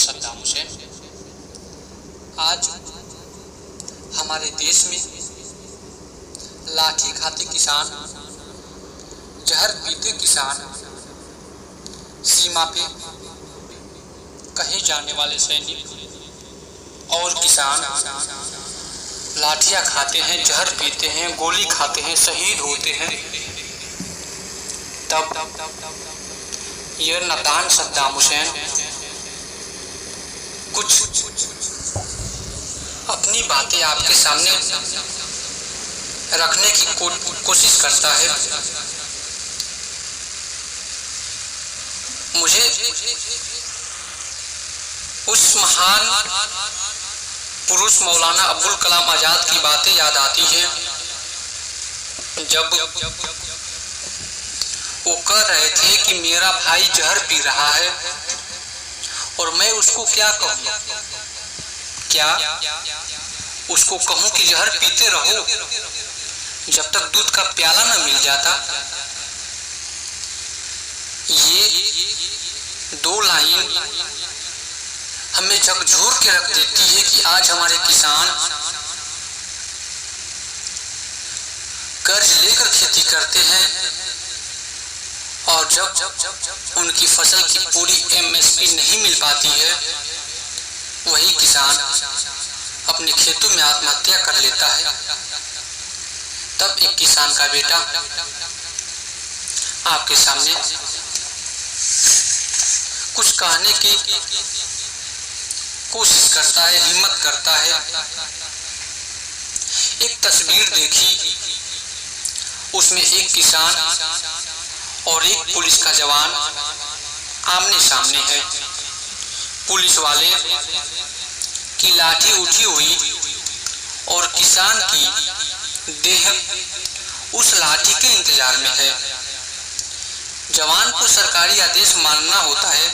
सद्दाम हुसैन। आज हमारे देश में लाठी खाते किसान, जहर पीते किसान, सीमा पे कहे जाने वाले सैनिक और किसान लाठियां खाते हैं, जहर पीते हैं, गोली खाते हैं, शहीद होते हैं। तब यह नादान सद्दाम हुसैन कुछ अपनी बातें आपके सामने रखने की कोशिश करता है। मुझे उस महान पुरुष मौलाना अब्दुल कलाम आजाद की बातें याद आती हैं, जब वो कह रहे थे कि मेरा भाई जहर पी रहा है और मैं उसको क्या कहूँ, क्या उसको कहूँ कि जहर पीते रहो जब तक दूध का प्याला न मिल जाता। ये दो लाइन हमें झकझोर के रख देती है कि आज हमारे किसान कर्ज लेकर खेती करते हैं और जब उनकी फसल की पूरी MSP नहीं मिल पाती है, वही किसान अपने खेतों में आत्महत्या कर लेता है। तब एक किसान का बेटा आपके सामने कुछ कहने की कोशिश करता है, हिम्मत करता है। एक तस्वीर देखी, उसमें एक किसान और एक पुलिस का जवान आमने सामने है। पुलिस वाले की लाठी उठी हुई और किसान की देह उस लाठी के इंतजार में है। जवान को सरकारी आदेश मानना होता है,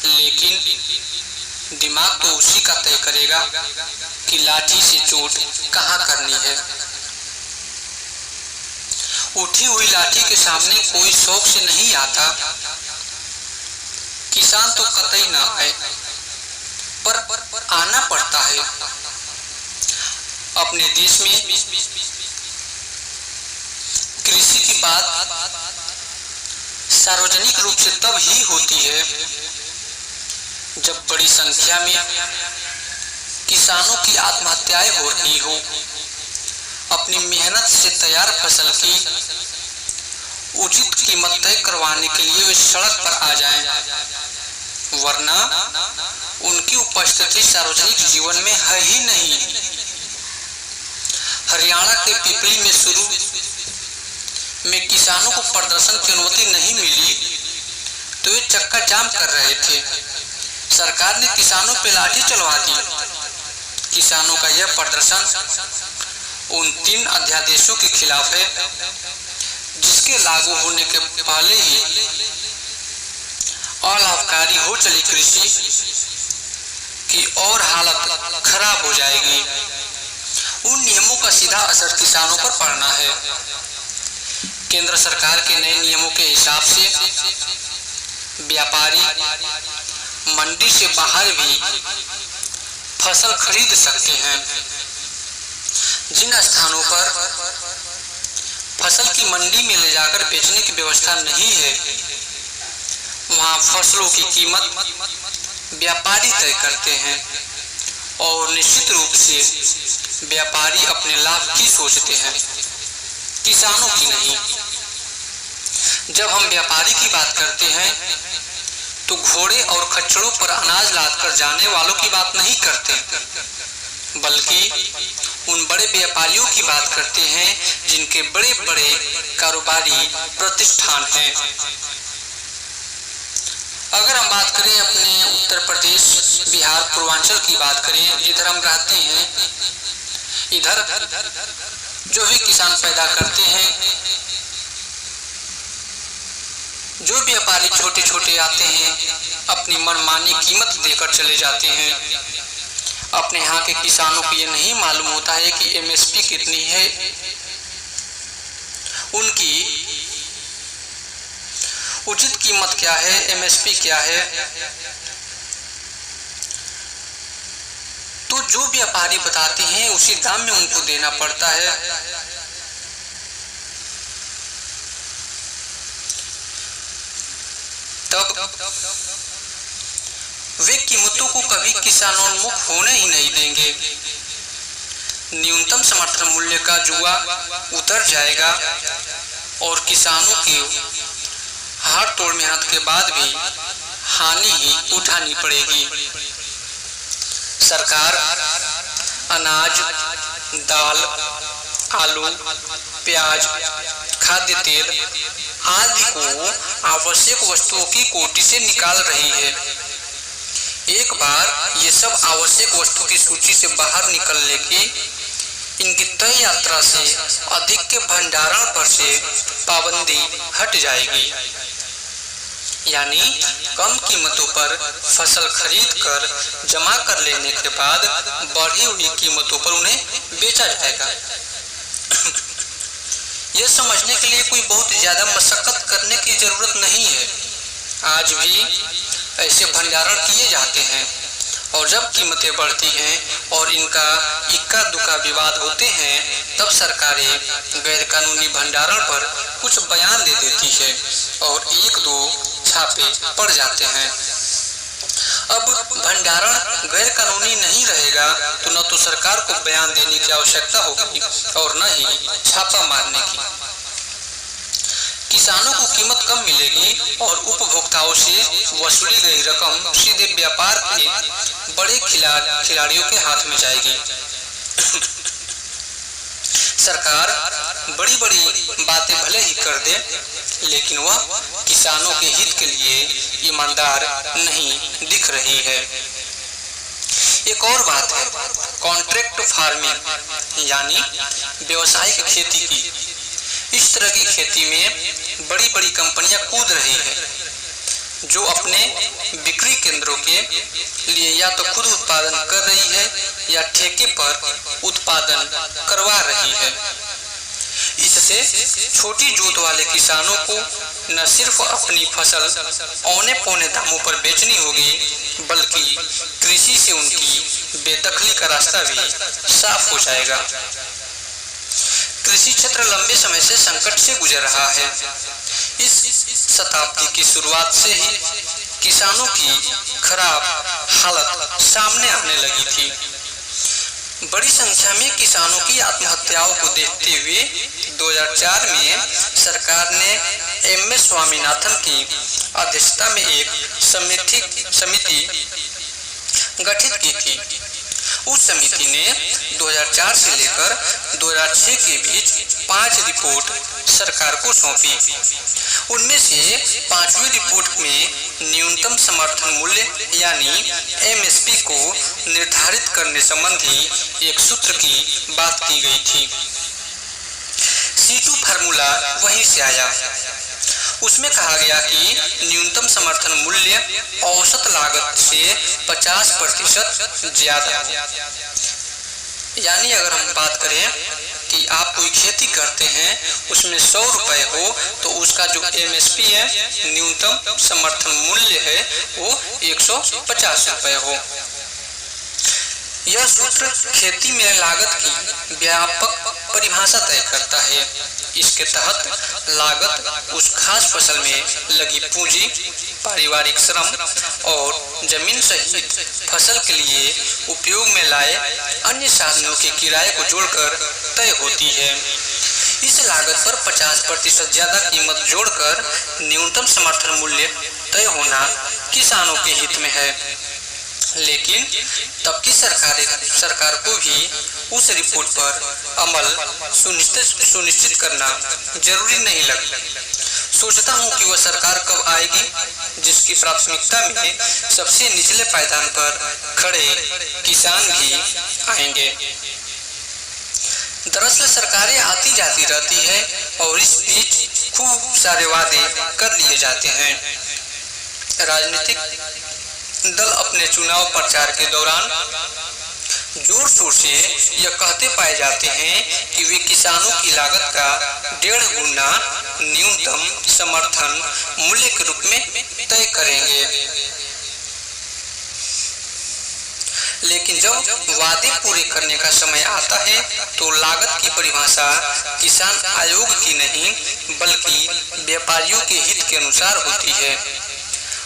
लेकिन दिमाग तो उसी का तय करेगा कि लाठी से चोट कहाँ करनी है। उठी हुई लाठी के सामने कोई शौक से नहीं आता। किसान तो कतई ना आए, पर आना पड़ता है। अपने देश में कृषि की बात सार्वजनिक रूप से तब ही होती है जब बड़ी संख्या में किसानों की आत्महत्याएं हो रही हो। अपनी मेहनत से तैयार फसल की उचित कीमत तय करवाने के लिए वे सड़क पर आ जाएं, वरना उनकी उपस्थिति सार्वजनिक जीवन में है ही नहीं। हरियाणा के पिपली में शुरू में किसानों को प्रदर्शन की अनुमति नहीं मिली तो वे चक्का जाम कर रहे थे। सरकार ने किसानों पे लाठी चलवा दी। किसानों का यह प्रदर्शन उन 3 अध्यादेशों के खिलाफ है जिसके लागू होने के पहले ही अलाभकारी हो चली कृषि की और हालत खराब हो जाएगी। उन नियमों का सीधा असर किसानों पर पड़ना है। केंद्र सरकार के नए नियमों के हिसाब से व्यापारी मंडी से बाहर भी फसल खरीद सकते हैं। जिन स्थानों पर फसल की मंडी में ले जाकर बेचने की व्यवस्था नहीं है, वहां फसलों की कीमत व्यापारी तय करते हैं और निश्चित रूप से व्यापारी अपने लाभ की सोचते हैं, किसानों की नहीं। जब हम व्यापारी की बात करते हैं तो घोड़े और खच्चरों पर अनाज लादकर जाने वालों की बात नहीं करते, बल्कि उन बड़े व्यापारियों की बात करते हैं जिनके बड़े बड़े कारोबारी प्रतिष्ठान हैं। अगर हम बात करें अपने उत्तर प्रदेश, बिहार, पूर्वांचल की बात करें, जिधर हम रहते हैं, इधर जो भी किसान पैदा करते हैं, जो व्यापारी छोटे छोटे आते हैं, अपनी मनमानी कीमत देकर चले जाते हैं। अपने यहाँ के किसानों को ये नहीं मालूम होता है कि MSP कितनी है, उनकी उचित कीमत क्या है, MSP क्या है। तो जो व्यापारी बताते हैं उसी दाम में उनको देना पड़ता है। तब वे कीमतों को कभी किसानोन्मुख होने ही नहीं देंगे। न्यूनतम समर्थन मूल्य का जुआ उतर जाएगा और किसानों की हार तोड़ मेहनत के बाद भी हानि ही उठानी पड़ेगी। सरकार अनाज, दाल, आलू, प्याज, खाद्य तेल आदि को आवश्यक वस्तुओं की कोटि से निकाल रही है। एक बार ये सब आवश्यक वस्तु की सूची से बाहर निकलने की इनकी तय यात्रा से अधिक के भंडारण पर से पाबंदी हट जाएगी, यानी कम कीमतों पर फसल खरीद कर जमा कर लेने के बाद बढ़ी हुई कीमतों पर उन्हें बेचा जाएगा। यह समझने के लिए कोई बहुत ज्यादा मशक्कत करने की जरूरत नहीं है। आज भी ऐसे भंडारण किए जाते हैं और जब कीमतें बढ़ती हैं और इनका इक्का दुक्का विवाद होते हैं तब सरकारें गैर कानूनी भंडारण पर कुछ बयान दे देती है और एक दो छापे पड़ जाते हैं। अब भंडारण गैर कानूनी नहीं रहेगा तो न तो सरकार को बयान देने की आवश्यकता होगी और न ही छापा मारने की। किसानों को कीमत कम मिलेगी और उपभोक्ताओं से वसूली गई रकम सीधे व्यापार के बड़े खिलाड़ियों के हाथ में जाएगी। सरकार बड़ी बड़ी बातें भले ही कर दे, लेकिन वह किसानों के हित के लिए ईमानदार नहीं दिख रही है। एक और बात है कॉन्ट्रैक्ट फार्मिंग यानी व्यावसायिक खेती की। इस तरह की खेती में बड़ी बड़ी कंपनियां कूद रही है जो अपने बिक्री केंद्रों के लिए या तो खुद उत्पादन कर रही है या ठेके पर उत्पादन करवा रही है। इससे छोटी जोत वाले किसानों को न सिर्फ अपनी फसल औने पौने दामों पर बेचनी होगी, बल्कि कृषि से उनकी बेदखली का रास्ता भी साफ हो जाएगा। कृषि क्षेत्र लंबे समय से संकट से गुजर रहा है। इस शताब्दी की शुरुआत से ही किसानों की खराब हालत सामने आने लगी थी। बड़ी संख्या में किसानों की आत्महत्याओं को देखते हुए 2004 में सरकार ने एम.एस. स्वामीनाथन की अध्यक्षता में एक समिति गठित की थी। उस समिति ने 2004 से लेकर 2006 के बीच 5 रिपोर्ट सरकार को सौंपी। उनमें से 5वीं रिपोर्ट में न्यूनतम समर्थन मूल्य यानी एमएसपी को निर्धारित करने संबंधी एक सूत्र की बात की गई थी। C2 फार्मूला वहीं से आया। उसमें कहा गया कि न्यूनतम समर्थन मूल्य औसत लागत से 50% ज्यादा हो। यानी अगर हम बात करें कि आप कोई खेती करते हैं उसमें 100 रुपए हो तो उसका जो एमएसपी है न्यूनतम समर्थन मूल्य है वो 150 रुपए हो। यह सूत्र खेती में लागत की व्यापक परिभाषा तय करता है। इसके तहत लागत उस खास फसल में लगी पूंजी, पारिवारिक श्रम और जमीन सहित फसल के लिए उपयोग में लाए अन्य साधनों के किराए को जोड़कर तय होती है। इस लागत पर 50% ज्यादा कीमत जोड़कर न्यूनतम समर्थन मूल्य तय होना किसानों के हित में है। लेकिन तब की सरकार को भी उस रिपोर्ट पर अमल सुनिश्चित करना जरूरी नहीं लगा। सोचता हूँ कि वह सरकार कब आएगी जिसकी प्राथमिकता में सबसे निचले पायदान पर खड़े किसान भी आएंगे। दरअसल सरकारें आती जाती रहती है और इस बीच खूब सारे वादे कर लिए जाते हैं। राजनीतिक दल अपने चुनाव प्रचार के दौरान जोर शोर से यह कहते पाए जाते हैं कि वे किसानों की लागत का 1.5 गुना न्यूनतम समर्थन मूल्य के रूप में तय करेंगे। लेकिन जब वादे पूरे करने का समय आता है तो लागत की परिभाषा किसान आयोग की नहीं बल्कि व्यापारियों के हित के अनुसार होती है।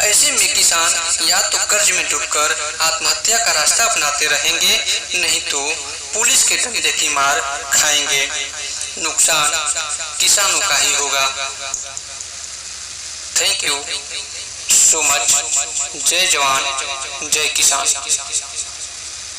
ऐसे में किसान या तो कर्ज में डूबकर आत्महत्या का रास्ता अपनाते रहेंगे, नहीं तो पुलिस के डंडे की मार खाएंगे। नुकसान किसानों का ही होगा। Thank you so much. जय जवान जय किसान।